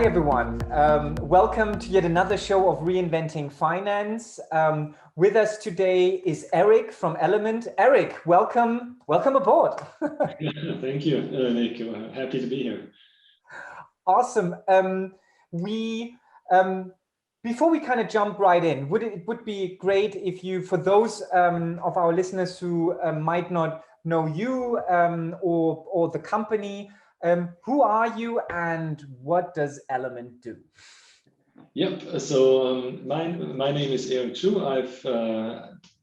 Hi, everyone. Welcome to yet another show of Reinventing Finance. With us today is Eric from Element. Eric, welcome aboard. Thank you, Nick. Happy to be here. Awesome. Before we kind of jump right in, it would be great if you, for those of our listeners who might not know you or the company, who are you and what does Element do? Yep. So my name is Eric Schuh. I've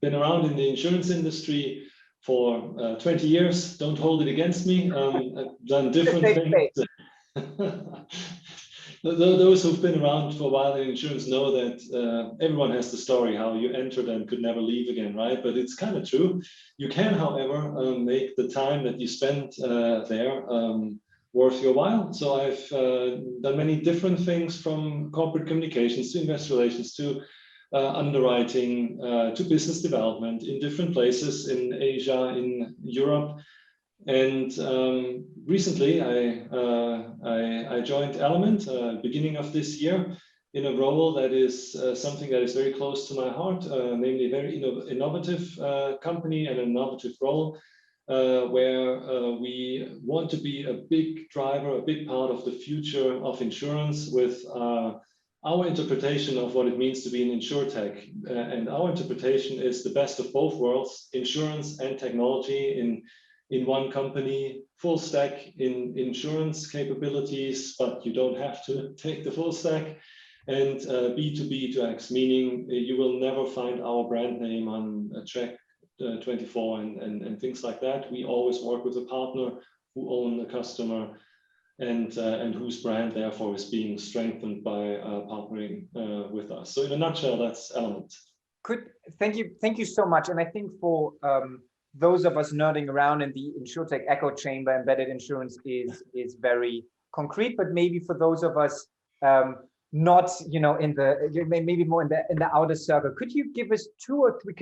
been around in the insurance industry for 20 years. Don't hold it against me. I've done different things. Those who've been around for a while in insurance know that everyone has the story how you entered and could never leave again, right? But it's kind of true. You can, however, make the time that you spent there worth your while. So I've done many different things, from corporate communications to investor relations to underwriting to business development in different places in Asia, in Europe. And recently I joined Element beginning of this year in a role that is something that is very close to my heart, namely a very innovative company and an innovative role where we want to be a big driver, a big part of the future of insurance with our interpretation of what it means to be an insurtech. And our interpretation is the best of both worlds, insurance and technology in one company, full stack in insurance capabilities, but you don't have to take the full stack. And B2B to X, meaning you will never find our brand name on a Check 24 and things like that. We always work with a partner who own the customer and whose brand therefore is being strengthened by partnering with us. So in a nutshell, that's Element. Thank you so much. And I think for those of us nerding around in the insurtech echo chamber, embedded insurance is very concrete. But maybe for those of us not, in the maybe more in the outer circle, could you give us two or three?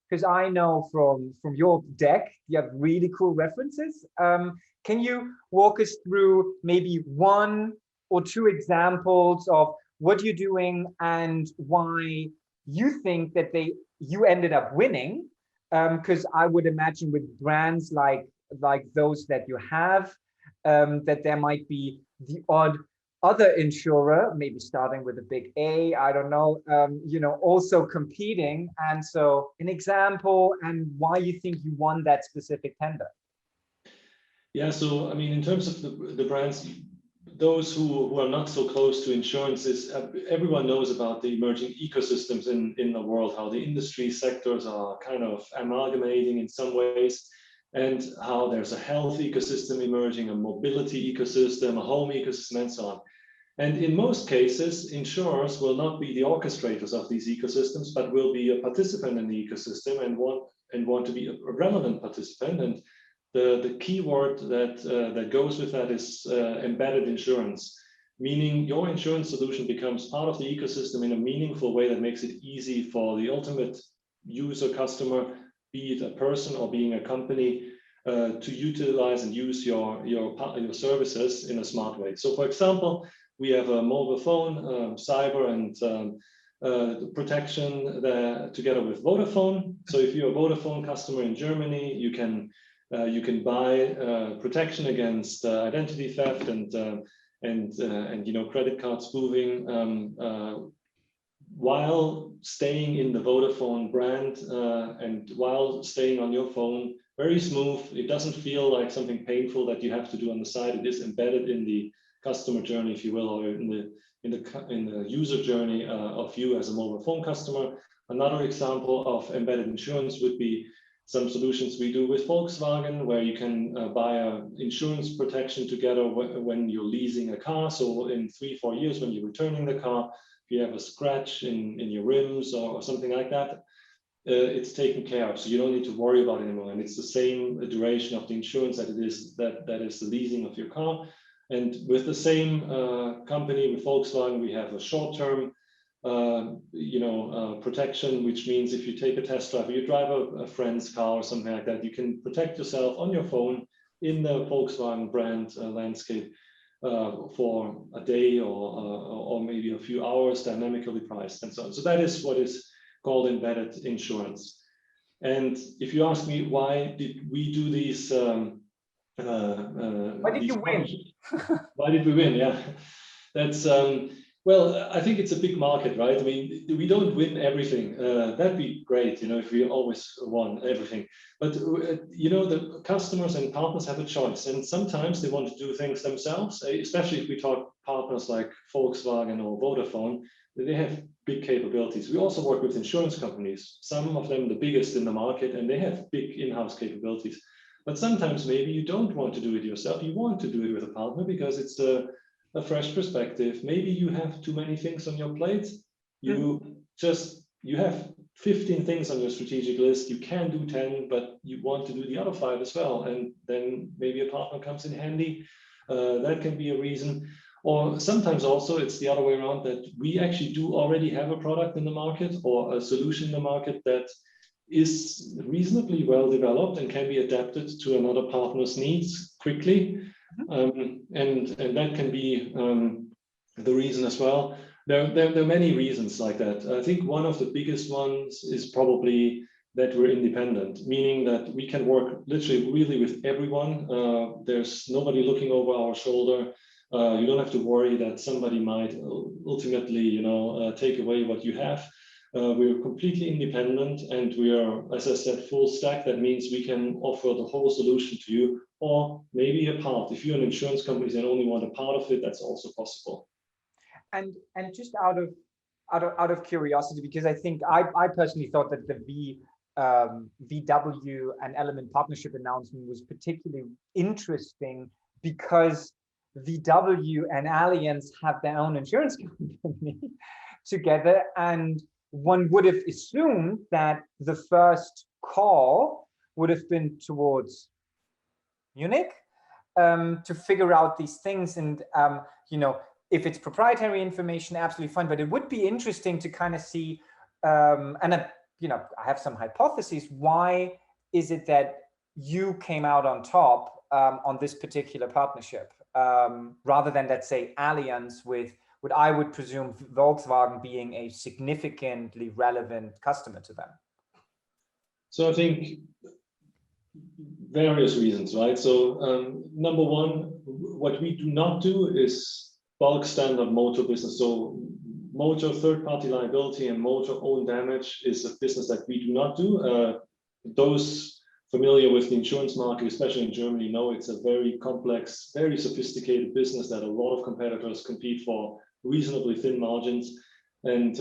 Because I know from your deck you have really cool references. Can you walk us through maybe one or two examples of what you're doing and why you think that you ended up winning? Because I would imagine with brands like those that you have, that there might be the odd other insurer, maybe starting with a big A, I don't know, also competing. And so an example and why you think you won that specific tender. Yeah, so I mean, in terms of the brands, those who are not so close to insurance, is everyone knows about the emerging ecosystems in the world, how the industry sectors are kind of amalgamating in some ways, and how there's a health ecosystem emerging, a mobility ecosystem, a home ecosystem, and so on. And in most cases, insurers will not be the orchestrators of these ecosystems, but will be a participant in the ecosystem and want to be a relevant participant. And the key word that goes with that is embedded insurance, meaning your insurance solution becomes part of the ecosystem in a meaningful way that makes it easy for the ultimate user customer, be it a person or being a company, to utilize and use your services in a smart way. So, for example, we have a mobile phone, cyber and protection together with Vodafone. So if you're a Vodafone customer in Germany, you can buy protection against identity theft and credit card spoofing while staying in the Vodafone brand and while staying on your phone. Very smooth. It doesn't feel like something painful that you have to do on the side. It is embedded in the customer journey, if you will, or in the user journey of you as a mobile phone customer. Another example of embedded insurance would be some solutions we do with Volkswagen, where you can buy an insurance protection together when you're leasing a car. So in 3-4 years, when you're returning the car, if you have a scratch in your rims or something like that, it's taken care of. So you don't need to worry about it anymore. And it's the same duration of the insurance that is the leasing of your car. And with the same company, with Volkswagen, we have a short-term protection, which means if you take a test drive or you drive a friend's car or something like that, you can protect yourself on your phone in the Volkswagen brand landscape for a day or maybe a few hours, dynamically priced and so on. So that is what is called embedded insurance. And if you ask me, why did we do these? Why did you win? Why did we win? Yeah, that's well, I think it's a big market, right? I mean, we don't win everything. That'd be great, you know, if we always won everything. But you know, the customers and partners have a choice, and sometimes they want to do things themselves. Especially if we talk partners like Volkswagen or Vodafone, they have big capabilities. We also work with insurance companies, some of them the biggest in the market, and they have big in-house capabilities. But sometimes maybe you don't want to do it yourself. You want to do it with a partner because it's a fresh perspective. Maybe you have too many things on your plate. You have 15 things on your strategic list. You can do 10, but you want to do the other 5 as well. And then maybe a partner comes in handy. That can be a reason. Or sometimes also it's the other way around, that we actually do already have a product in the market or a solution in the market that is reasonably well developed and can be adapted to another partner's needs quickly. And that can be the reason as well. There are many reasons like that. I think one of the biggest ones is probably that we're independent, meaning that we can work literally really with everyone. There's nobody looking over our shoulder. You don't have to worry that somebody might ultimately, you know, take away what you have. We're completely independent, and we are, as I said, full stack. That means we can offer the whole solution to you, or maybe a part. If you're an insurance company and only want a part of it, that's also possible. And just out of curiosity, because I think I personally thought that the VW and Element partnership announcement was particularly interesting because VW and Allianz have their own insurance company together, and one would have assumed that the first call would have been towards Munich to figure out these things. And you know, if it's proprietary information, absolutely fine. But it would be interesting to kind of see, you know, I have some hypotheses. Why is it that you came out on top on this particular partnership, rather than, let's say, Allianz with what I would presume Volkswagen being a significantly relevant customer to them? So I think various reasons, right? So number one, what we do not do is bulk standard motor business. So motor third-party liability and motor own damage is a business that we do not do. Those familiar with the insurance market, especially in Germany, know it's a very complex, very sophisticated business that a lot of competitors compete for reasonably thin margins. And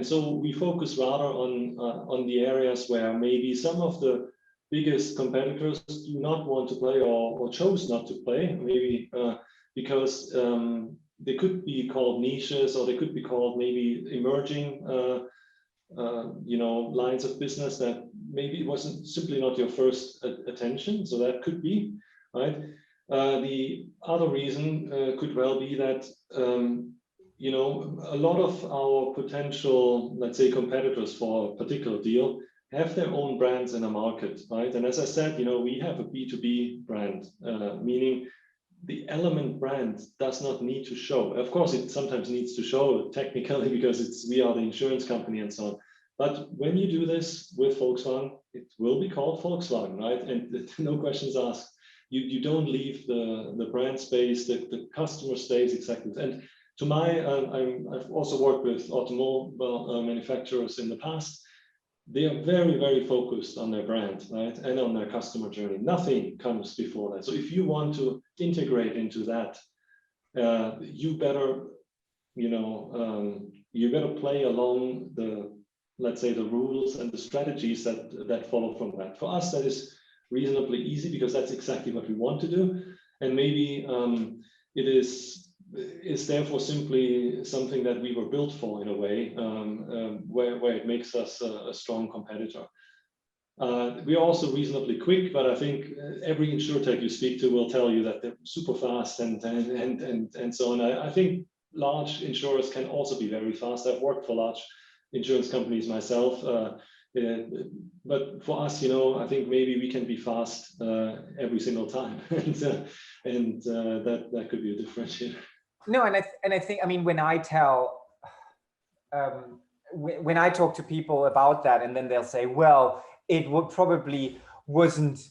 so we focus rather on the areas where maybe some of the biggest competitors do not want to play or chose not to play, maybe because they could be called niches, or they could be called maybe emerging you know, lines of business that maybe it wasn't simply not your first attention. So that could be, right? The other reason could well be that you know, a lot of our potential, let's say, competitors for a particular deal have their own brands in a market, right? And as I said, you know, we have a B2B brand, meaning the Element brand does not need to show. Of course, it sometimes needs to show technically because we are the insurance company and so on. But when you do this with Volkswagen, it will be called Volkswagen, right? And no questions asked. You don't leave the brand space, the customer stays exactly. And to my, I've also worked with automobile manufacturers in the past. They are very, very focused on their brand, right? And on their customer journey. Nothing comes before that. So if you want to integrate into that, you better, you know, you better play along the, let's say, the rules and the strategies that follow from that. For us, that is reasonably easy because that's exactly what we want to do. And maybe it is therefore simply something that we were built for in a way, where it makes us a strong competitor. We are also reasonably quick, but I think every insurtech you speak to will tell you that they're super fast and so on. I think large insurers can also be very fast. I've worked for large insurance companies myself. But for us, I think maybe we can be fast every single time, and that could be a differentiator. No, and I think, I mean, when I tell, when I talk to people about that, and then they'll say, well, it would probably wasn't,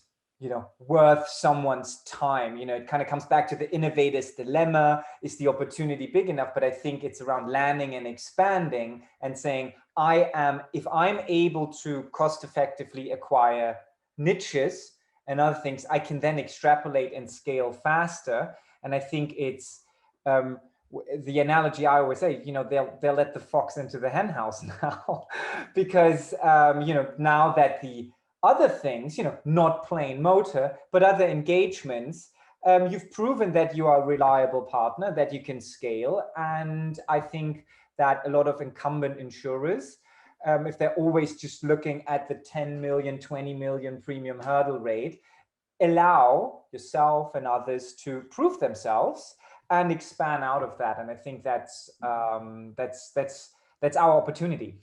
worth someone's time. It kind of comes back to the innovator's dilemma. Is the opportunity big enough? But I think it's around landing and expanding and saying, if I'm able to cost effectively acquire niches and other things, I can then extrapolate and scale faster. And I think it's, the analogy I always say, they'll let the fox into the hen house now, because, now that the other things, not plain motor, but other engagements, you've proven that you are a reliable partner, that you can scale. And I think that a lot of incumbent insurers, if they're always just looking at the 10 million, 20 million premium hurdle rate, allow yourself and others to prove themselves and expand out of that. And I think that's our opportunity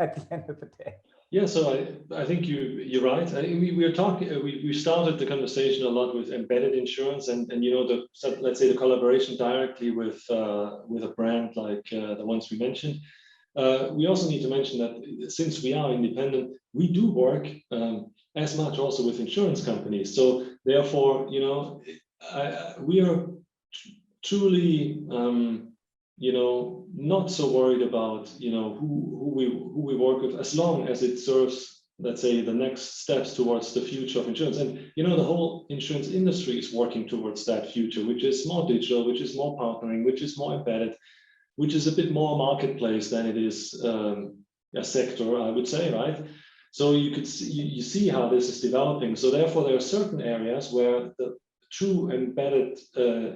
at the end of the day. Yeah, so I think you're right. We are talking. We started the conversation a lot with embedded insurance, and let's say the collaboration directly with a brand like the ones we mentioned. We also need to mention that since we are independent, we do work as much also with insurance companies. So therefore, we are truly not so worried about who we work with, as long as it serves, let's say, the next steps towards the future of insurance. And the whole insurance industry is working towards that future, which is more digital, which is more partnering, which is more embedded, which is a bit more marketplace than it is a sector, I would say, right? So you see how this is developing. So therefore, there are certain areas where the true embedded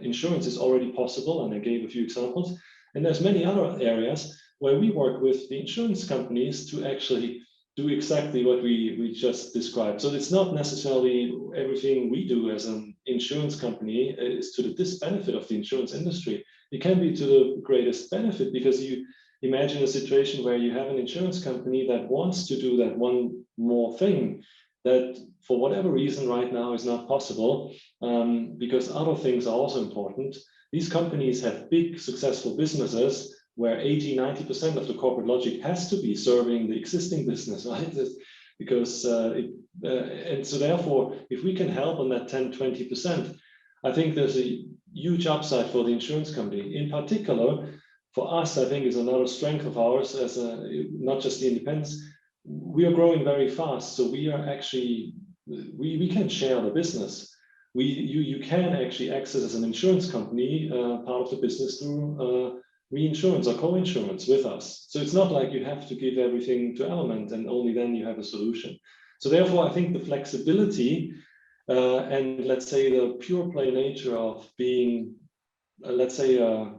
insurance is already possible, and I gave a few examples. And there's many other areas where we work with the insurance companies to actually do exactly what we just described. So it's not necessarily everything we do as an insurance company is to the disbenefit of the insurance industry. It can be to the greatest benefit, because you imagine a situation where you have an insurance company that wants to do that one more thing that for whatever reason right now is not possible, because other things are also important. These companies have big, successful businesses where 80–90% of the corporate logic has to be serving the existing business, right? Because, and so therefore, if we can help on that 10–20%, I think there's a huge upside for the insurance company. In particular, for us, I think is another strength of ours as not just the independence. We are growing very fast, so we are actually, we can share the business. You can actually access as an insurance company part of the business through reinsurance or co-insurance with us. So it's not like you have to give everything to Element and only then you have a solution. So therefore, I think the flexibility and let's say the pure play nature of being, let's say, a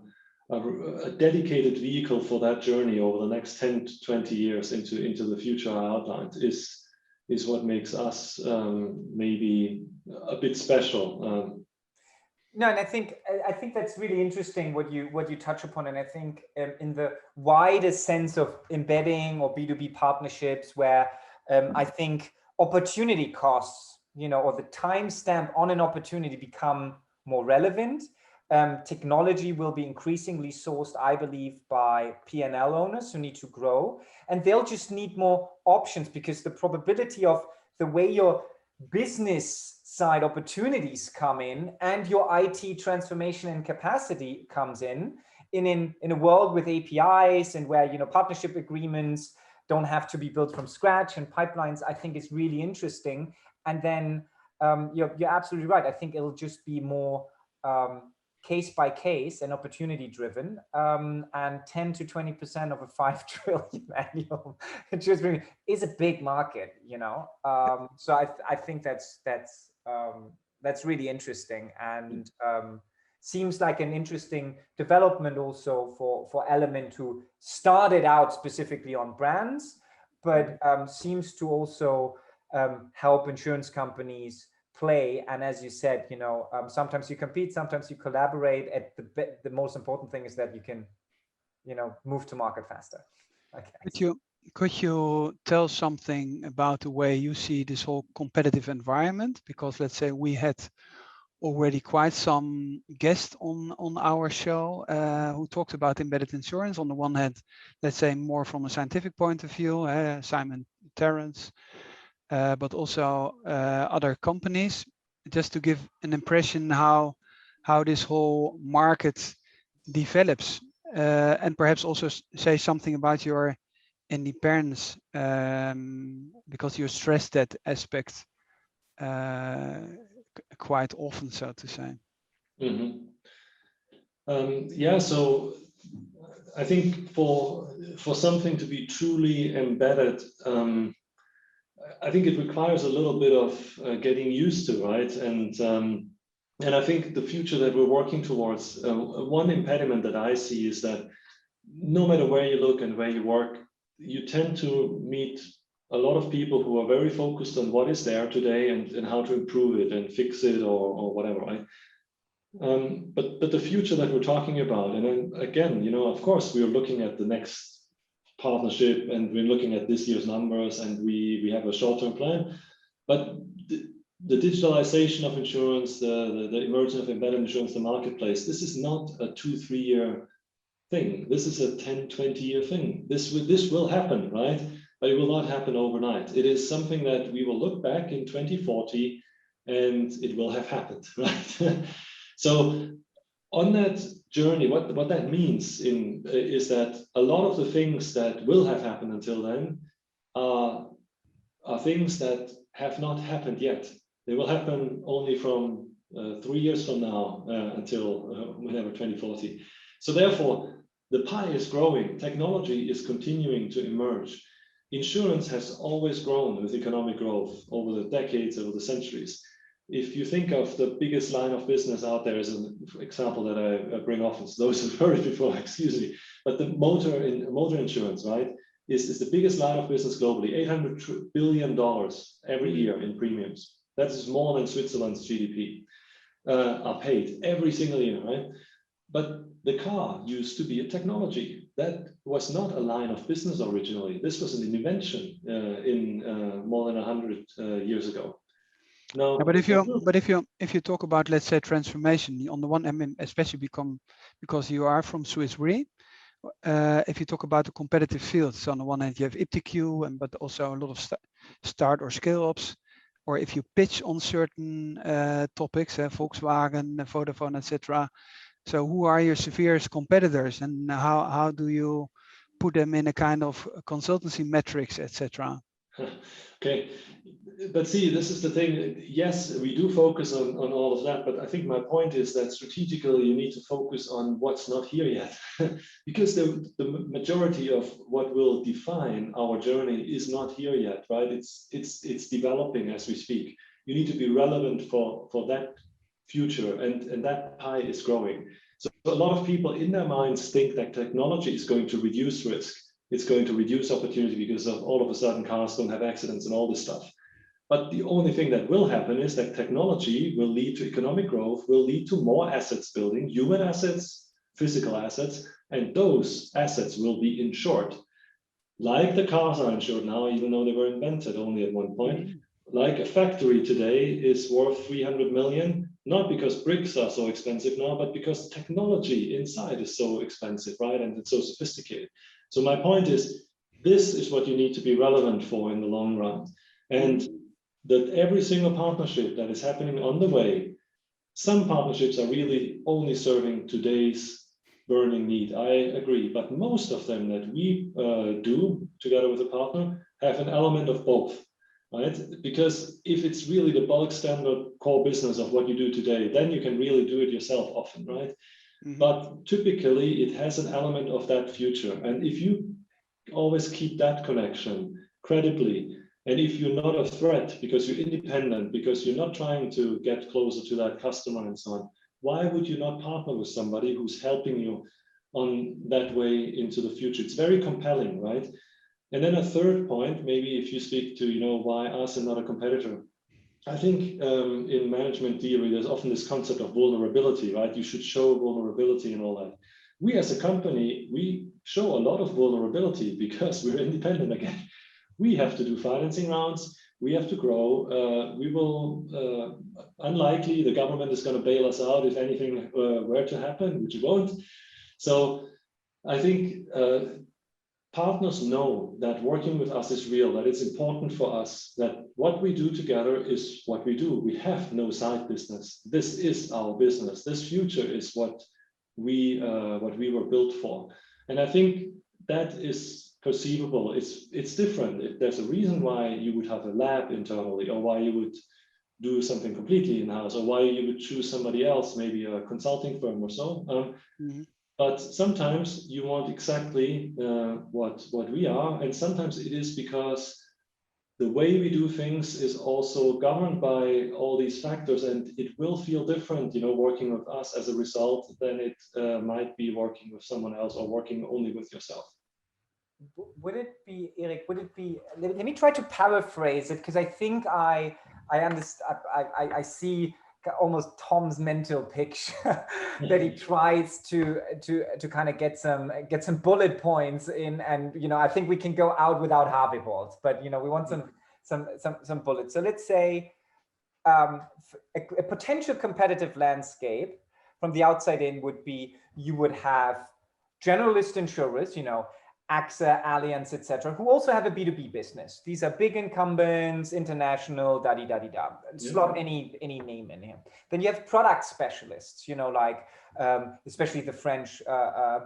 dedicated vehicle for that journey over the next 10–20 years into the future I outlined is what makes us maybe a bit special. No, and I think that's really interesting what you touch upon, and I think in the wider sense of embedding or B2B partnerships, where I think opportunity costs, or the timestamp on an opportunity become more relevant. Technology will be increasingly sourced, I believe, by P&L owners who need to grow, and they'll just need more options, because the probability of the way your business side opportunities come in and your IT transformation and capacity comes in a world with APIs and where partnership agreements don't have to be built from scratch and pipelines, I think is really interesting. And then you're absolutely right. I think it'll just be more case by case and opportunity driven, and 10–20% of a 5 trillion annual insurance premium is a big market, so I think that's really interesting, and seems like an interesting development also for Element, who started out specifically on brands, but seems to also help insurance companies play. And as you said, sometimes you compete, sometimes you collaborate. At the most important thing is that you can, move to market faster. Okay. Thank you. could you tell something about the way you see this whole competitive environment? Because let's say we had already quite some guests on our show who talked about embedded insurance. On the one hand, let's say more from a scientific point of view, Simon Terrence, but also other companies, just to give an impression how this whole market develops, and perhaps also say something about your independence, because you stress that aspect quite often, so to say. Mm-hmm. Yeah, so I think for something to be truly embedded, I think it requires a little bit of getting used to, right? And I think the future that we're working towards, one impediment that I see is that no matter where you look and where you work, you tend to meet a lot of people who are very focused on what is there today and how to improve it and fix it or whatever, right? But the future that we're talking about, and then again, of course, we are looking at the next partnership and we're looking at this year's numbers and we have a short-term plan, but the digitalization of insurance, the emergence of embedded insurance, the marketplace, this is not a 2-3 year thing. This is a 10-20 year thing. This will happen, right? But it will not happen overnight. It is something that we will look back in 2040 and it will have happened, right? So on that journey, what that means is that a lot of the things that will have happened until then are things that have not happened yet. They will happen only from 3 years from now until whenever 2040. So therefore, the pie is growing. Technology is continuing to emerge. Insurance has always grown with economic growth over the decades, over the centuries. If you think of the biggest line of business out there as an example that I bring often, so those who've heard it before, excuse me, but the motor insurance, right, is the biggest line of business globally, $800 billion every year in premiums. That is more than Switzerland's GDP are paid every single year, right? But the car used to be a technology. That was not a line of business originally. This was an invention in more than 100 years ago. No, yeah, but if you talk about, let's say, transformation, on the one hand, especially because you are from Swiss Re, if you talk about the competitive fields, on the one hand you have iptiQ, but also a lot of start or scale ups, or if you pitch on certain topics, Volkswagen, Vodafone, etc. So who are your severest competitors, and how do you put them in a kind of consultancy metrics, etc.? Okay, but see, this is the thing. Yes, we do focus on all of that, but I think my point is that strategically you need to focus on what's not here yet, because the majority of what will define our journey is not here yet, right? It's developing as we speak. You need to be relevant for that future, and that pie is growing. So a lot of people in their minds think that technology is going to reduce risk. It's going to reduce opportunity because of all of a sudden cars don't have accidents and all this stuff. But the only thing that will happen is that technology will lead to economic growth, will lead to more assets building, human assets, physical assets, and those assets will be insured. Like the cars are insured now, even though they were invented only at one point. Like a factory today is worth 300 million, not because bricks are so expensive now, but because technology inside is so expensive, right? And it's so sophisticated. So my point is, this is what you need to be relevant for in the long run. And that every single partnership that is happening on the way, some partnerships are really only serving today's burning need. I agree, but most of them that we do together with a partner have an element of both, right? Because if it's really the bulk standard core business of what you do today, then you can really do it yourself often, right? Mm-hmm. But typically it has an element of that future. And if you always keep that connection credibly, and if you're not a threat because you're independent, because you're not trying to get closer to that customer and so on, why would you not partner with somebody who's helping you on that way into the future? It's very compelling, right? And then a third point, maybe if you speak to, why us and not a competitor. I think in management theory, there's often this concept of vulnerability, right? You should show vulnerability and all that. We as a company, we show a lot of vulnerability because we're independent again. We have to do financing rounds. We have to grow. We will, unlikely the government is going to bail us out if anything were to happen, which it won't. So I think partners know that working with us is real, that it's important for us, that what we do together is what we do. We have no side business. This is our business. This future is what we were built for. And I think that is perceivable. It's different. There's a reason why you would have a lab internally, or why you would do something completely in-house, or why you would choose somebody else, maybe a consulting firm or so. But sometimes you want exactly what we are, and sometimes it is because the way we do things is also governed by all these factors, and it will feel different, working with us as a result than it might be working with someone else or working only with yourself. Would it be, Erik, let me try to paraphrase it, because I think I understand, I see almost Tom's mental picture that he tries to kind of get some bullet points in, and I think we can go out without Harvey balls, but we want some bullets. So let's say a potential competitive landscape from the outside in would be, you would have generalist insurers, AXA, Allianz, etc., who also have a B2B business. These are big incumbents, international, da-di-da-di-da. Slot any name in here. Then you have product specialists, like especially the French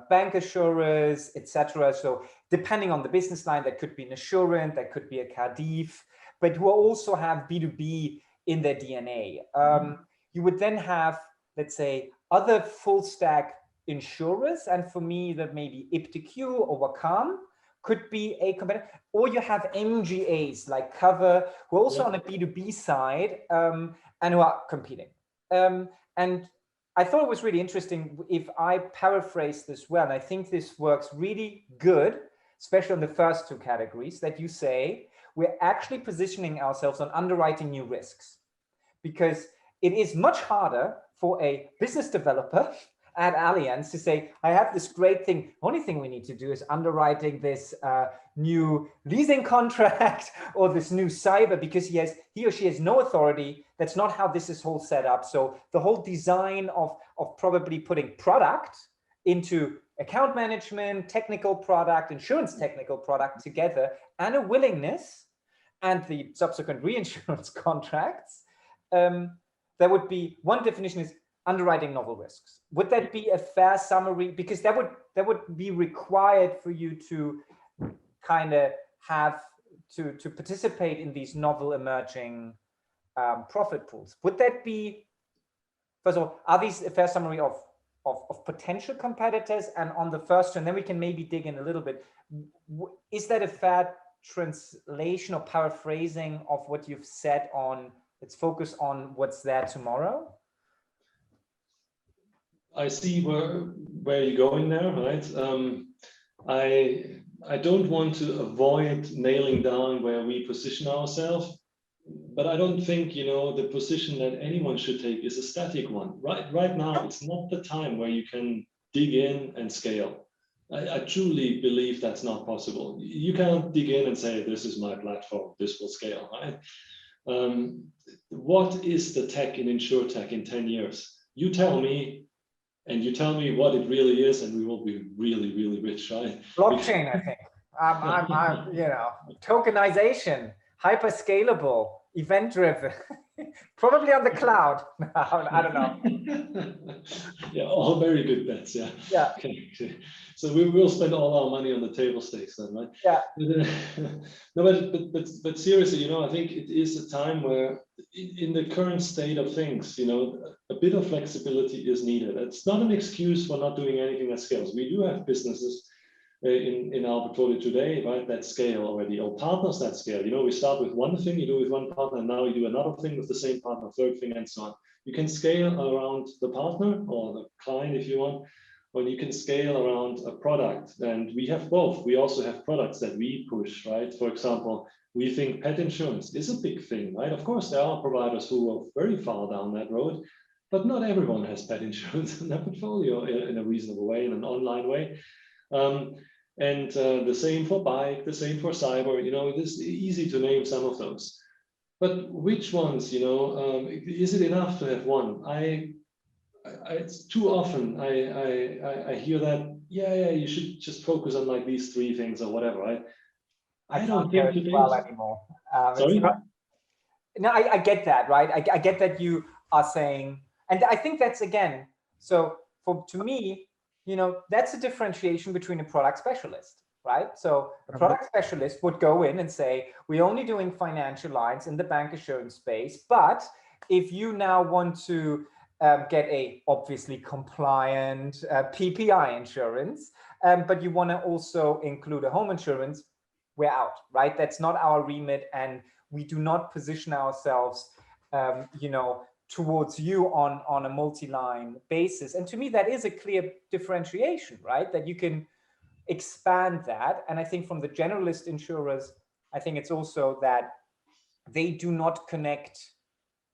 bank insurers, etc. So depending on the business line, that could be an Assurant, that could be a Cardif, but who also have B2B in their DNA. You would then have, let's say, other full stack insurers, and for me that maybe iptiQ or Wacom could be a competitor, or you have MGAs like Cover, who are also on a B2B side and who are competing. And I thought it was really interesting if I paraphrase this well, and I think this works really good, especially on the first two categories, that you say we're actually positioning ourselves on underwriting new risks, because it is much harder for a business developer at Allianz to say, I have this great thing. Only thing we need to do is underwriting this new leasing contract or this new cyber, because he or she has no authority. That's not how this is whole set up. So the whole design of probably putting product into account management, technical product, insurance technical product together, and a willingness and the subsequent reinsurance contracts, there would be one definition is underwriting novel risks. Would that be a fair summary? Because that would be required for you to kind of have to participate in these novel emerging profit pools. Would that be, first of all, are these a fair summary of potential competitors? And on the first one, then we can maybe dig in a little bit. Is that a fair translation or paraphrasing of what you've said on, let's focus on what's there tomorrow? I see where you're going there, right? I don't want to avoid nailing down where we position ourselves, but I don't think the position that anyone should take is a static one. Right now, it's not the time where you can dig in and scale. I truly believe that's not possible. You can't dig in and say, this is my platform, this will scale, right? What is the tech in insurtech in 10 years? You tell me, and you tell me what it really is, and we will be really, really rich, right? Blockchain, I think. Tokenization, hyper scalable, event driven, probably on the cloud. I don't know. Yeah, all very good bets. Yeah. Yeah. Okay. So we will spend all our money on the table stakes then, right? Yeah. No, but seriously, I think it is a time where, in the current state of things, a bit of flexibility is needed. It's not an excuse for not doing anything that scales. We do have businesses in our portfolio today, right, that scale already, or partners that scale. We start with one thing, you do with one partner, and now you do another thing with the same partner, third thing, and so on. You can scale around the partner or the client if you want, or you can scale around a product. And we have both. We also have products that we push, right? For example, we think pet insurance is a big thing, right? Of course, there are providers who are very far down that road, but not everyone has pet insurance in their portfolio in a reasonable way, in an online way. And the same for bike, the same for cyber. It is easy to name some of those. But which ones? Is it enough to have one? It's too often I hear that. Yeah, you should just focus on like these three things or whatever, right? I don't hear it well anymore. Sorry? No, I get that, right? I get that you are saying, and I think that's again, so to me, that's a differentiation between a product specialist, right? So a product specialist would go in and say, we're only doing financial lines in the bank assurance space, but if you now want to get a obviously compliant PPI insurance, but you want to also include a home insurance, we're out, right? That's not our remit, and we do not position ourselves, towards you on a multi-line basis. And to me, that is a clear differentiation, right? That you can expand that. And I think from the generalist insurers, I think it's also that they do not connect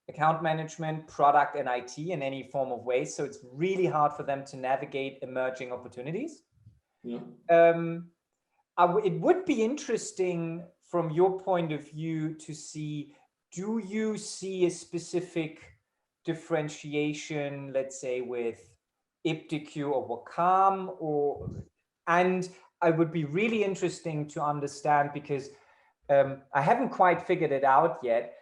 account management, product, and IT in any form of way. So it's really hard for them to navigate emerging opportunities. Yeah. It would be interesting from your point of view to see, do you see a specific differentiation, let's say with iptiQ or Wakam, and I would be really interesting to understand, because I haven't quite figured it out yet,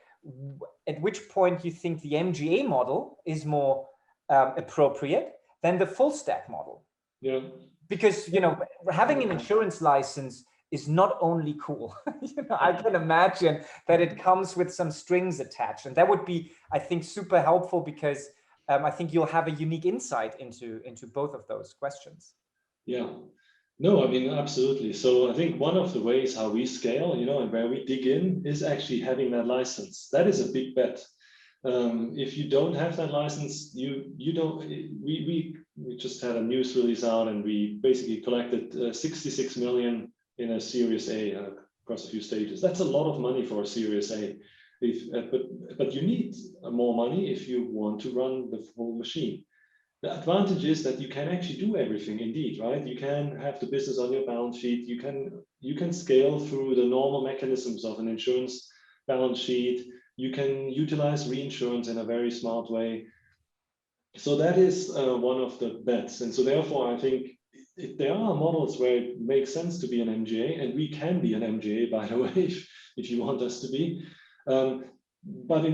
at which point you think the MGA model is more appropriate than the full stack model. Yeah. Because, having an insurance license is not only cool. I can imagine that it comes with some strings attached, and that would be, I think, super helpful, because I think you'll have a unique insight into both of those questions. Yeah. No, I mean, absolutely. So I think one of the ways how we scale, and where we dig in, is actually having that license. That is a big bet. If you don't have that license, you don't. We just had a news release out, and we basically collected 66 million in a Series A across a few stages. That's a lot of money for a Series A. But you need more money if you want to run the full machine. The advantage is that you can actually do everything, indeed, right? You can have the business on your balance sheet. You can scale through the normal mechanisms of an insurance balance sheet. You can utilize reinsurance in a very smart way. So that is one of the bets. And so therefore, I think there are models where it makes sense to be an MGA, and we can be an MGA, by the way, if you want us to be. But in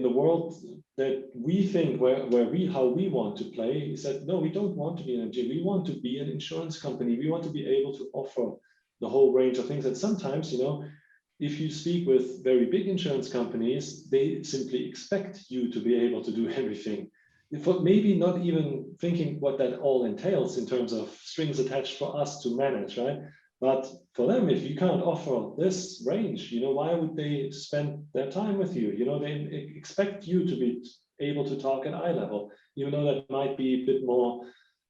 the world that we think how we want to play is that, no, we don't want to be an MGA. We want to be an insurance company. We want to be able to offer the whole range of things. And sometimes, if you speak with very big insurance companies, they simply expect you to be able to do everything. Maybe not even thinking what that all entails in terms of strings attached for us to manage, right? But for them, if you can't offer this range, why would they spend their time with you? They expect you to be able to talk at eye level, even though that might be a bit more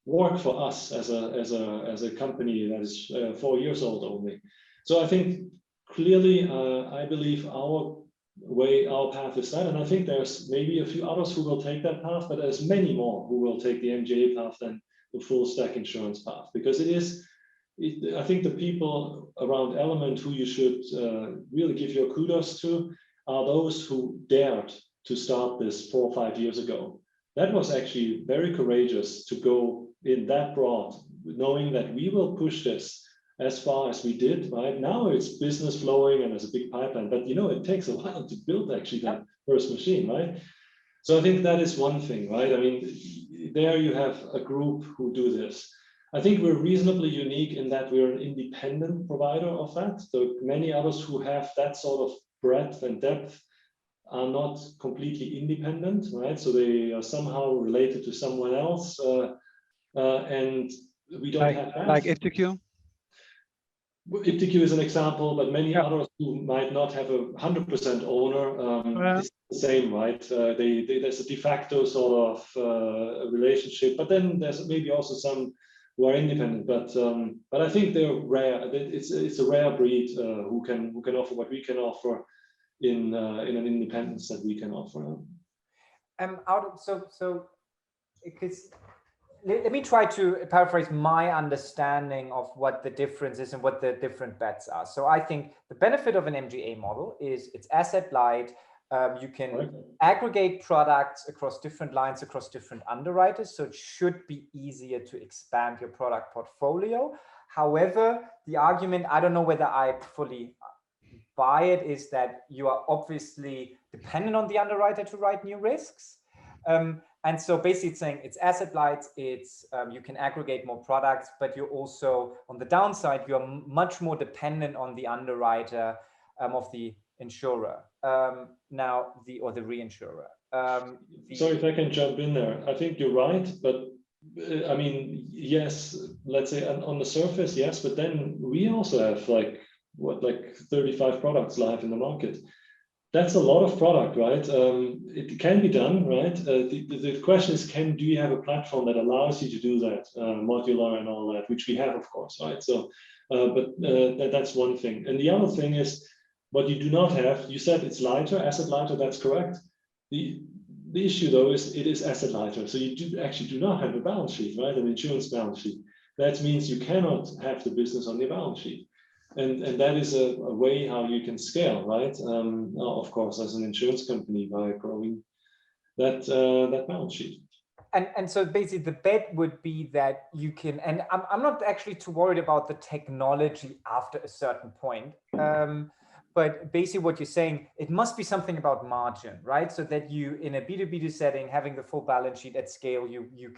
work for us as a company that is 4 years old only. So I think clearly, I believe our path is that, and I think there's maybe a few others who will take that path, but there's many more who will take the MGA path than the full stack insurance path, because I think the people around Element who you should really give your kudos to are those who dared to start this 4 or 5 years ago. That was actually very courageous to go in that broad, knowing that we will push this as far as we did. Right now it's business flowing and there's a big pipeline, but it takes a while to build actually that first machine, right? So I think that is one thing, right? I mean, there you have a group who do this. I think we're reasonably unique in that we're an independent provider of that. So many others who have that sort of breadth and depth are not completely independent, right? So they are somehow related to someone else, and we don't have that. Like iptiQ? iptiQ is an example, but many others who might not have a 100% owner, it's the same, right? There's a de facto sort of relationship, but then there's maybe also some who are independent. But I think they're rare. It's a rare breed who can offer what we can offer in an independence that we can offer. Because let me try to paraphrase my understanding of what the difference is and what the different bets are. So I think the benefit of an MGA model is it's asset light. You can aggregate products across different lines, across different underwriters. So it should be easier to expand your product portfolio. However, the argument, I don't know whether I fully buy it, is that you are obviously dependent on the underwriter to write new risks. And so basically it's saying it's asset light, it's you can aggregate more products, but you're also on the downside, you're much more dependent on the underwriter of the insurer or the reinsurer. Sorry if I can jump in there. I think you're right, but I mean, yes, let's say on the surface, yes, but then we also have like 35 products live in the market. That's a lot of product, right? It can be done, right? The question is, do you have a platform that allows you to do that, modular and all that, which we have, of course, right? So, that's one thing. And the other thing is, what you do not have, you said it's lighter, asset lighter, that's correct. The issue though is it is asset lighter. So you actually do not have a balance sheet, right? An insurance balance sheet. That means you cannot have the business on your balance sheet. And that is a way how you can scale, right? Of course, as an insurance company, by growing that balance sheet. And so basically the bet would be that you can, and I'm not actually too worried about the technology after a certain point. But basically what you're saying, it must be something about margin, right? So that you, in a B2B2 setting, having the full balance sheet at scale, you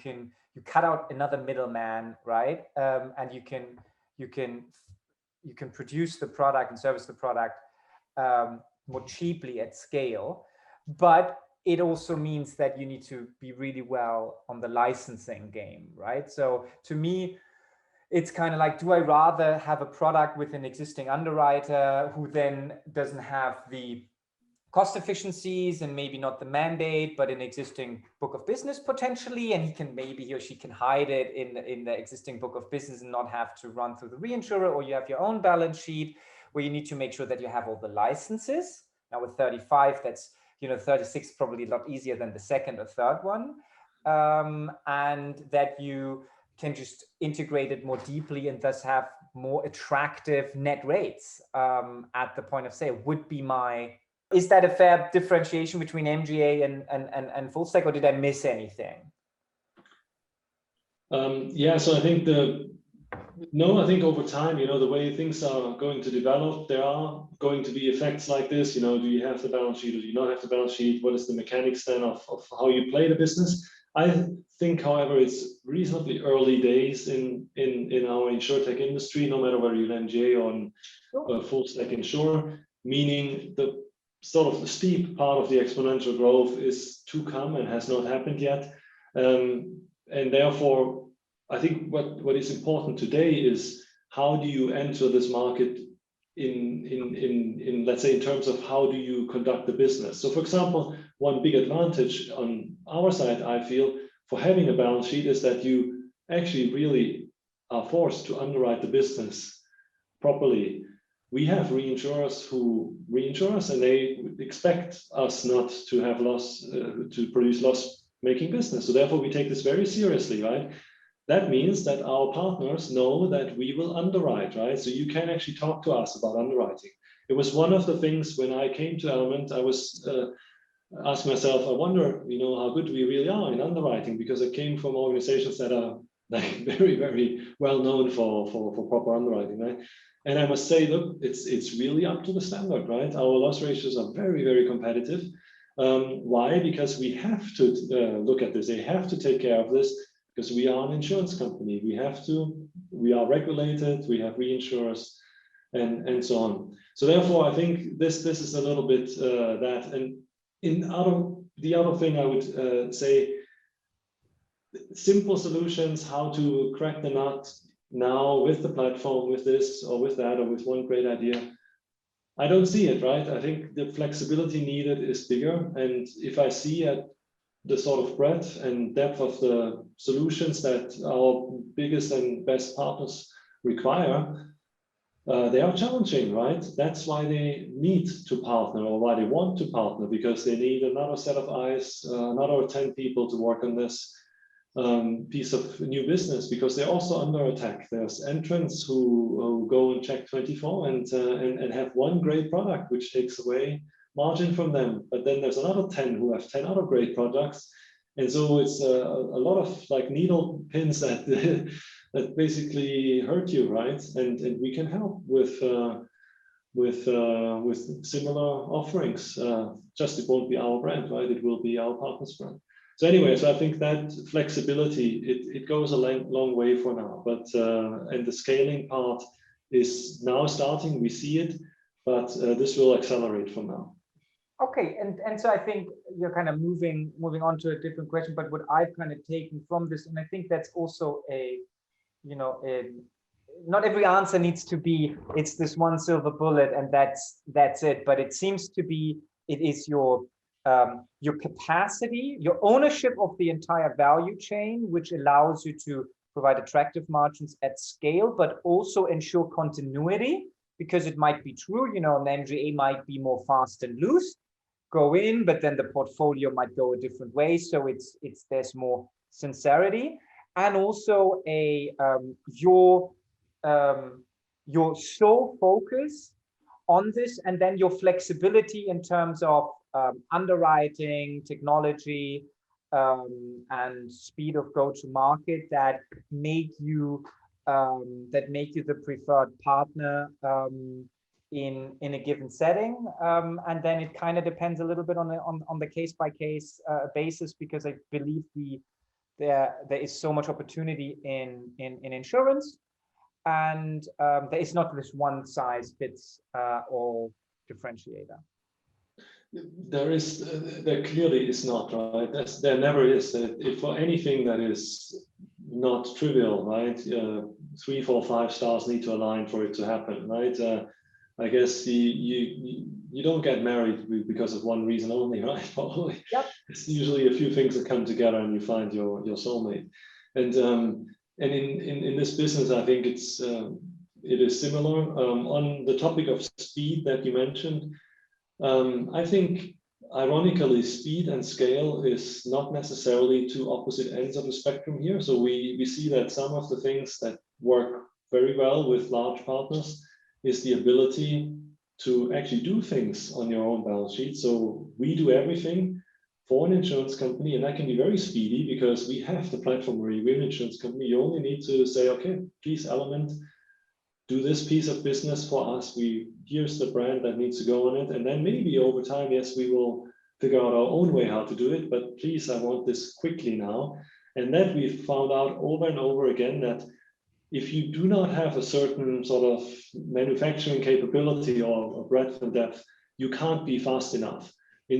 cut out another middleman, right? And you can produce the product and service the product more cheaply at scale. But it also means that you need to be really well on the licensing game, right? So to me, it's kind of like, do I rather have a product with an existing underwriter who then doesn't have the cost efficiencies and maybe not the mandate, but an existing book of business potentially, and he or she can hide it in the existing book of business and not have to run through the reinsurer, or you have your own balance sheet where you need to make sure that you have all the licenses. Now with 35, that's 36 probably a lot easier than the second or third one, and that you can just integrate it more deeply and thus have more attractive net rates at the point of sale would be my. Is that a fair differentiation between MGA and full stack, or did I miss anything? Yeah, so I think I think over time, the way things are going to develop, there are going to be effects like this. Do you have the balance sheet, or do you not have the balance sheet? What is the mechanics then of how you play the business? I think, however, it's reasonably early days in our insurtech industry, no matter whether you're an MGA or a full stack insurer, meaning the sort of the steep part of the exponential growth is to come and has not happened yet. And therefore, I think what is important today is, how do you enter this market in let's say, in terms of how do you conduct the business. So for example, one big advantage on our side, I feel, for having a balance sheet is that you actually really are forced to underwrite the business properly. We have reinsurers who reinsure us, and they expect us not to have loss, to produce loss-making business. So therefore, we take this very seriously, right? That means that our partners know that we will underwrite, right? So you can actually talk to us about underwriting. It was one of the things when I came to Element, I was asked myself, I wonder, how good we really are in underwriting, because I came from organizations that are like very, very well known for proper underwriting, right? And I must say, look, it's really up to the standard, right? Our loss ratios are very, very competitive. Why? Because we have to look at this. They have to take care of this, because we are an insurance company. We are regulated, we have reinsurers, and so on. So therefore, I think this is a little bit that. And the other thing I would say, simple solutions, how to crack the nut now with the platform, with this or with that, or with one great idea. I don't see it, right? I think the flexibility needed is bigger. And if I see at the sort of breadth and depth of the solutions that our biggest and best partners require, they are challenging, right? That's why they need to partner, or why they want to partner, because they need another set of eyes, another 10 people to work on this. piece of new business, because they're also under attack. There's entrants who go and check 24 and have one great product which takes away margin from them, but then there's another 10 who have 10 other great products, and so it's a lot of like needle pins that that basically hurt you, right? And we can help with similar offerings. Just it won't be our brand, right? It will be our partner's brand. So anyway, so I think that flexibility, it goes a long way for now, but and the scaling part is now starting, we see it, but this will accelerate from now. Okay, and so I think you're kind of moving on to a different question, but what I've kind of taken from this, and I think that's also not every answer needs to be, it's this one silver bullet and that's it, but it seems to be, it is your capacity, your ownership of the entire value chain, which allows you to provide attractive margins at scale, but also ensure continuity, because it might be true, an MGA might be more fast and loose, go in, but then the portfolio might go a different way. So there's more sincerity, and also your sole focus on this, and then your flexibility in terms of underwriting, technology, and speed of go-to-market that make you the preferred partner in a given setting, and then it kind of depends a little bit on the case-by-case basis, because I believe there is so much opportunity in insurance, and there is not this one size fits all differentiator. There clearly is not, right? There never is. For anything that is not trivial, right? 3, 4, 5 stars need to align for it to happen, right? I guess you don't get married because of one reason only, right? Probably. Yep. It's usually a few things that come together and you find your soulmate. And in this business, I think it is similar. On the topic of speed that you mentioned, I think ironically, speed and scale is not necessarily two opposite ends of the spectrum here. So we see that some of the things that work very well with large partners is the ability to actually do things on your own balance sheet. So we do everything for an insurance company, and that can be very speedy because we have the platform where we're an insurance company. You only need to say, okay, please Element, do this piece of business for us. Here's the brand that needs to go on it. And then maybe over time, yes, we will figure out our own way how to do it, but please, I want this quickly now. And that we've found out over and over again that if you do not have a certain sort of manufacturing capability or breadth and depth, you can't be fast enough.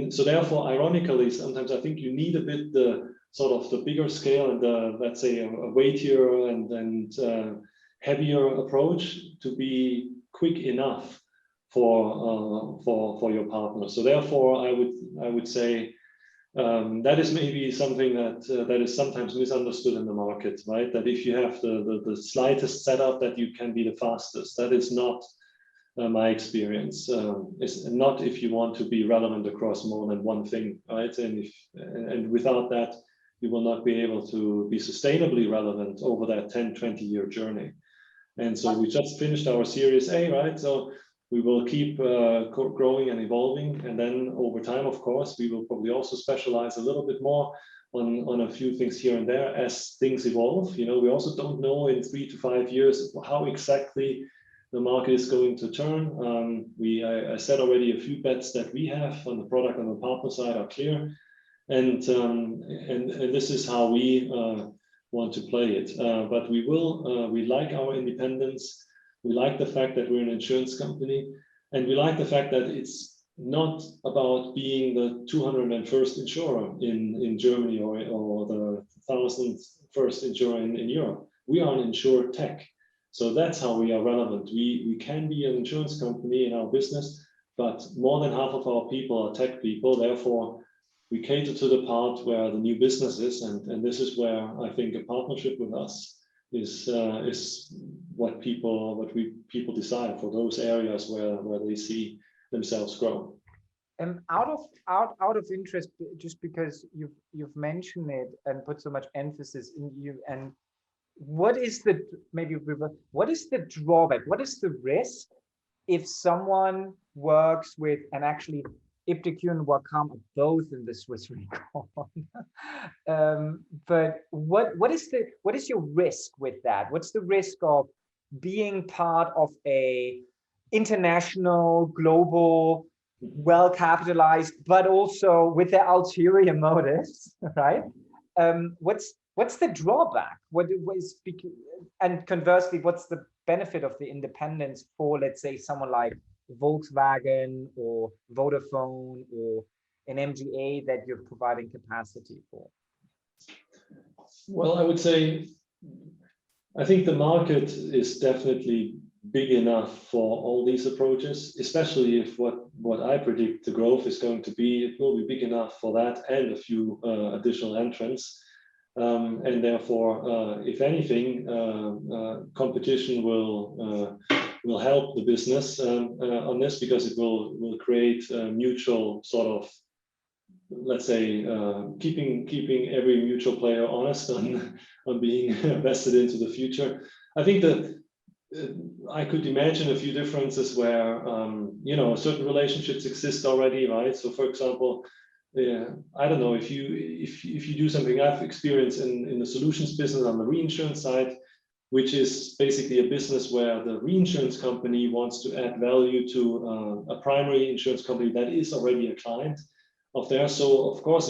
So therefore, ironically, sometimes I think you need a bit the sort of the bigger scale and the, let's say, a weightier and heavier approach to be quick enough for your partner. So therefore, I would say that is maybe something that is sometimes misunderstood in the market, right? That if you have the slightest setup, that you can be the fastest. That is not my experience. It's not if you want to be relevant across more than one thing, right? And without that, you will not be able to be sustainably relevant over that 10, 20-year journey. And so we just finished our Series A, right? So we will keep growing and evolving. And then over time, of course, we will probably also specialize a little bit more on a few things here and there as things evolve. You know, we also don't know in 3 to 5 years how exactly the market is going to turn. I said already a few bets that we have on the product and the partner side are clear. And this is how we want to play it. But we like our independence. We like the fact that we're an insurance company, and we like the fact that it's not about being the 201st insurer in Germany or the 1,001st insurer in Europe. We are an insurtech. So that's how we are relevant. We can be an insurance company in our business, but more than half of our people are tech people. Therefore, we cater to the part where the new business is, and this is where I think a partnership with us is what people desire for those areas where they see themselves grow. Out of interest, just because you've mentioned it and put so much emphasis in you, and what is the what is the drawback? What is the risk if someone works with, and actually iptiQ and Wacom are both in the Swiss recon? But what is your risk with that? What's the risk of being part of a international, global, well-capitalized, but also with their ulterior motives, right? What's the drawback? And conversely, what's the benefit of the independence for, let's say, someone like Volkswagen or Vodafone or an MGA that you're providing capacity for? Well, I would say, I think the market is definitely big enough for all these approaches, especially if what I predict the growth is going to be, it will be big enough for that and a few additional entrants. And therefore, if anything, competition will help the business on this, because it will create a mutual sort of, let's say, keeping every mutual player honest on being vested into the future. I think that I could imagine a few differences where certain relationships exist already, right? So, for example, I don't know, if you do something I've experienced in the solutions business on the reinsurance side, which is basically a business where the reinsurance company wants to add value to a primary insurance company that is already a client of theirs. So, of course,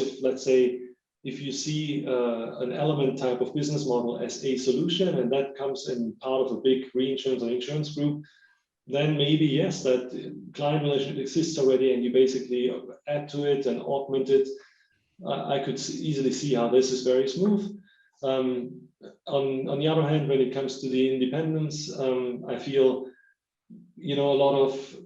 if you see an element type of business model as a solution, and that comes in part of a big reinsurance or insurance group, then maybe, yes, that client relationship exists already, and you basically add to it and augment it. I could easily see how this is very smooth. On the other hand, when it comes to the independence, I feel, a lot of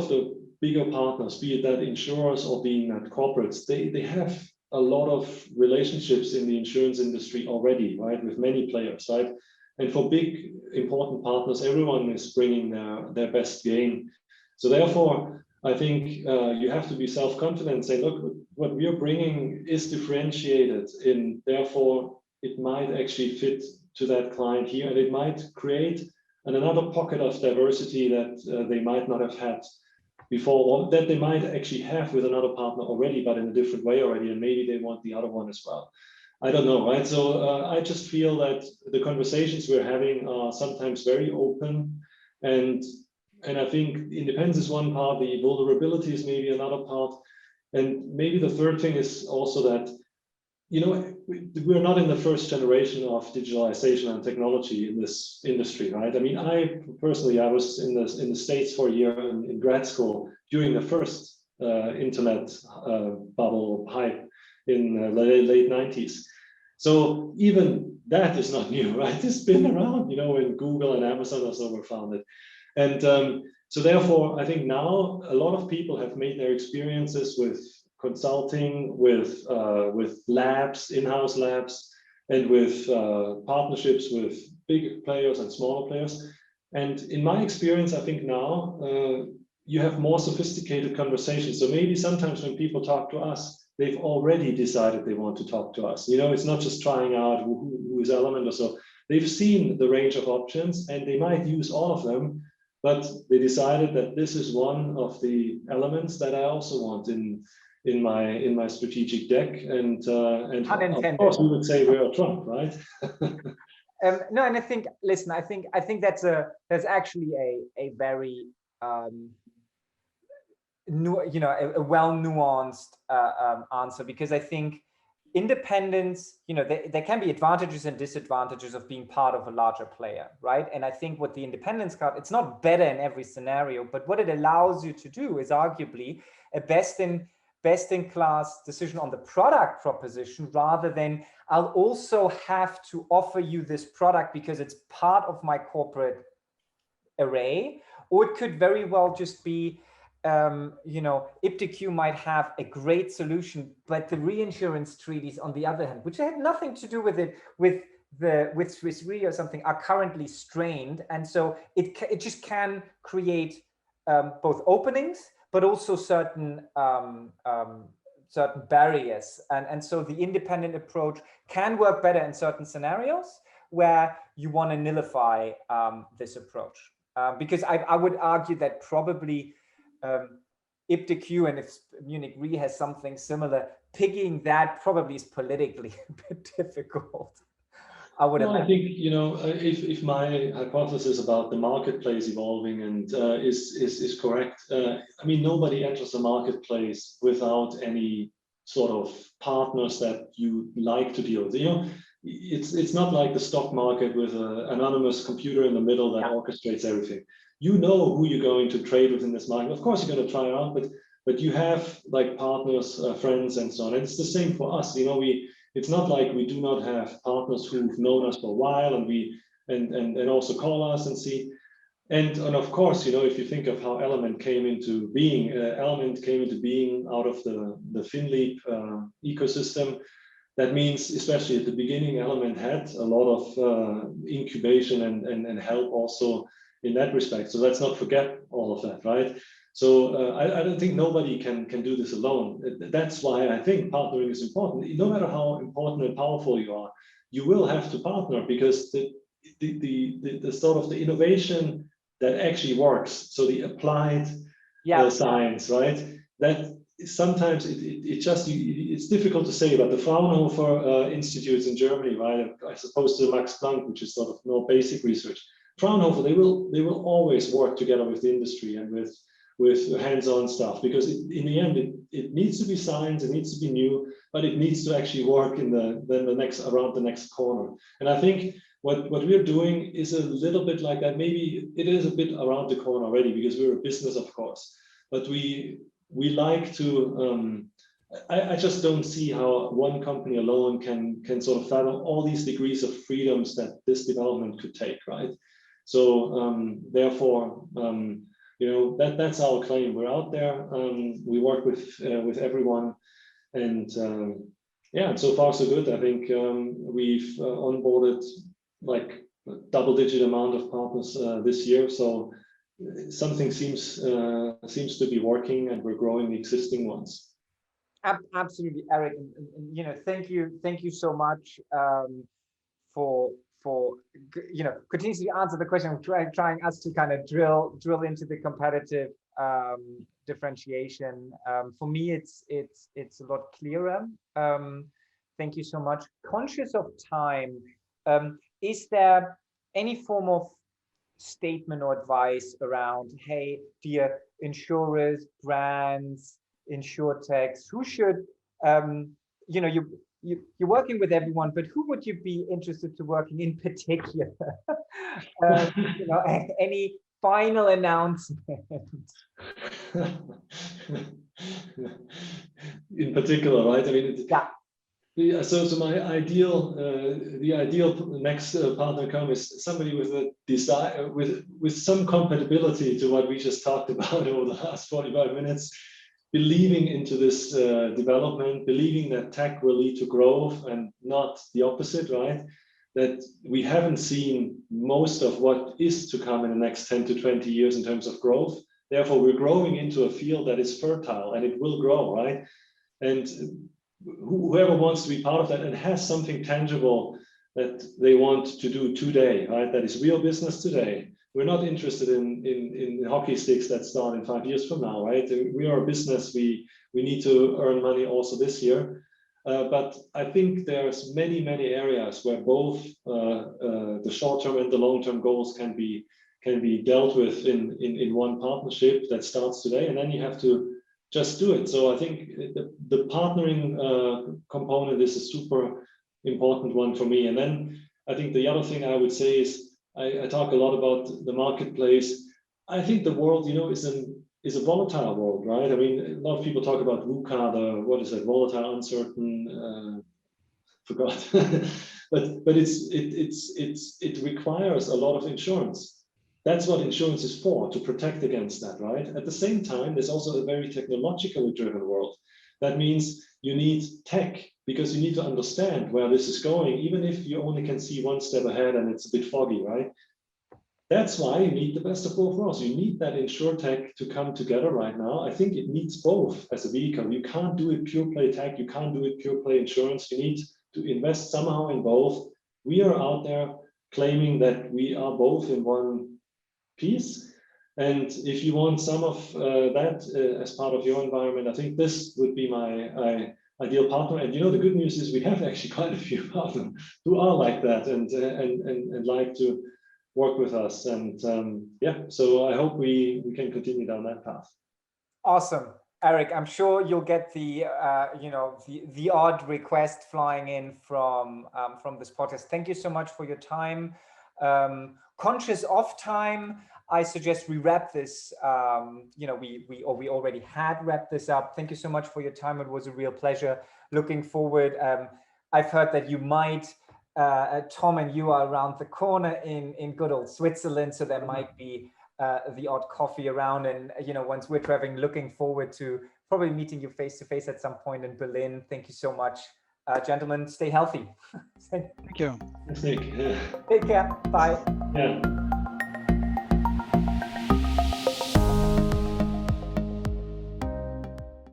the bigger partners, be it that insurers or being that corporates, they have a lot of relationships in the insurance industry already, right, with many players, right? And for big, important partners, everyone is bringing their best game. So therefore, I think you have to be self-confident and say, look, what we are bringing is differentiated, and therefore it might actually fit to that client here, and it might create another pocket of diversity that they might not have had before, or that they might actually have with another partner already, but in a different way already, and maybe they want the other one as well. I don't know, right? So I just feel that the conversations we're having are sometimes very open, and I think independence is one part, the vulnerability is maybe another part, and maybe the third thing is also that, we're not in the first generation of digitalization and technology in this industry, right? I mean, I was in the States for a year in grad school during the first internet bubble hype in the late 90s. So even that is not new, right? It's been around, when Google and Amazon also were founded. And so therefore, I think now a lot of people have made their experiences with consulting, with labs, in-house labs, and with partnerships with big players and smaller players. And in my experience, I think now you have more sophisticated conversations. So maybe sometimes when people talk to us, they've already decided they want to talk to us. It's not just trying out who is Element or so. They've seen the range of options, and they might use all of them, but they decided that this is one of the elements that I also want in my strategic deck, and of course we would say we're a trump, right? No, and I think, listen, I think that's actually a very a well nuanced answer, because I think independence, there can be advantages and disadvantages of being part of a larger player, right? And I think what the independence card, it's not better in every scenario, but what it allows you to do is arguably a best-in-class decision on the product proposition, rather than I'll also have to offer you this product because it's part of my corporate array. Or it could very well just be, iptiQ might have a great solution, but the reinsurance treaties, on the other hand, which had nothing to do with it, with Swiss Re or something, are currently strained, and so it just can create both openings, but also certain certain barriers. And so the independent approach can work better in certain scenarios where you want to nullify this approach. Because I would argue that probably iptiQ, and if Munich Re has something similar, picking that probably is politically a bit difficult. I would imagine. I think, you know, if my hypothesis about the marketplace evolving and is correct, I mean, nobody enters the marketplace without any sort of partners that you like to deal with. You know, it's not like the stock market with an anonymous computer in the middle that orchestrates everything. You know who you're going to trade with in this market. Of course, you're going to try around, but you have like partners, friends, and so on. And it's the same for us. You know, it's not like we do not have partners who've known us for a while and also call us and see. And of course, you know, if you think of how Element came into being, out of the FinLeap ecosystem. That means, especially at the beginning, Element had a lot of incubation and help also in that respect. So let's not forget all of that, right? So I don't think nobody can do this alone. That's why I think partnering is important. No matter how important and powerful you are, you will have to partner, because the sort of the innovation that actually works, so the applied science, right? That sometimes it's difficult to say, but the Fraunhofer institutes in Germany, right, as opposed to the Max Planck, which is sort of more basic research. Fraunhofer, they will always work together with the industry and with hands-on stuff, because in the end it needs to be science, it needs to be new, but it needs to actually work in around the next corner. And I think what we're doing is a little bit like that. Maybe it is a bit around the corner already, because we're a business, of course, but we like to I just don't see how one company alone can sort of fathom all these degrees of freedoms that this development could take, right? So therefore, you know, that's our claim. We're out there. We work with everyone, and yeah, so far so good. I think we've onboarded like a double-digit amount of partners this year. So something seems to be working, and we're growing the existing ones. Absolutely, Eric. And you know, thank you so much for you know, continuously answer the question, trying us to kind of drill into the competitive differentiation. For me, it's a lot clearer. Thank you so much. Conscious of time, is there any form of statement or advice around, hey, dear insurers, brands, insurtechs, who should, you know, you're working with everyone, but who would you be interested to working in particular? You know, any final announcement? In particular, right? I mean, yeah. So my ideal, the ideal next partner come is somebody with a desire, with some compatibility to what we just talked about over the last 45 minutes. Believing into this development, believing that tech will lead to growth and not the opposite, right? That we haven't seen most of what is to come in the next 10 to 20 years in terms of growth. Therefore, we're growing into a field that is fertile, and it will grow, right? And whoever wants to be part of that and has something tangible that they want to do today, right? That is real business today. We're not interested in hockey sticks that start in 5 years from now, right? We are a business. We need to earn money also this year. But I think there's many areas where both the short-term and the long-term goals can be dealt with in one partnership that starts today, and then you have to just do it. So I think the partnering component is a super important one for me. And then I think the other thing I would say is, I talk a lot about the marketplace. I think the world, you know, is a volatile world, right? I mean, a lot of people talk about VUCA, what is it, volatile, uncertain, forgot. but it requires a lot of insurance. That's what insurance is for, to protect against that, right? At the same time, there's also a very technologically driven world. That means you need tech, because you need to understand where this is going, even if you only can see one step ahead and it's a bit foggy, right? that's why you need the best of both worlds. You need that insurtech to come together right now. I think it needs both as a vehicle. You can't do it pure play tech. You can't do it pure play insurance. You need to invest somehow in both. We are out there claiming that we are both in one piece. And if you want some of that as part of your environment, I think this would be my ideal partner. And the good news is we have actually quite a few partners who are like that and like to work with us. And yeah, so I hope we can continue down that path. Awesome. Eric, I'm sure you'll get the the odd request flying in from this podcast. Thank you so much for your time. Conscious of time, I suggest we wrap this. We already had wrapped this up. Thank you so much for your time. It was a real pleasure. Looking forward. I've heard that you might, Tom and you are around the corner in good old Switzerland, so there might be the odd coffee around. And once we're traveling, looking forward to probably meeting you face to face at some point in Berlin. Thank you so much, gentlemen. Stay healthy. Thank you. Thank you. Take care. Bye. Yeah.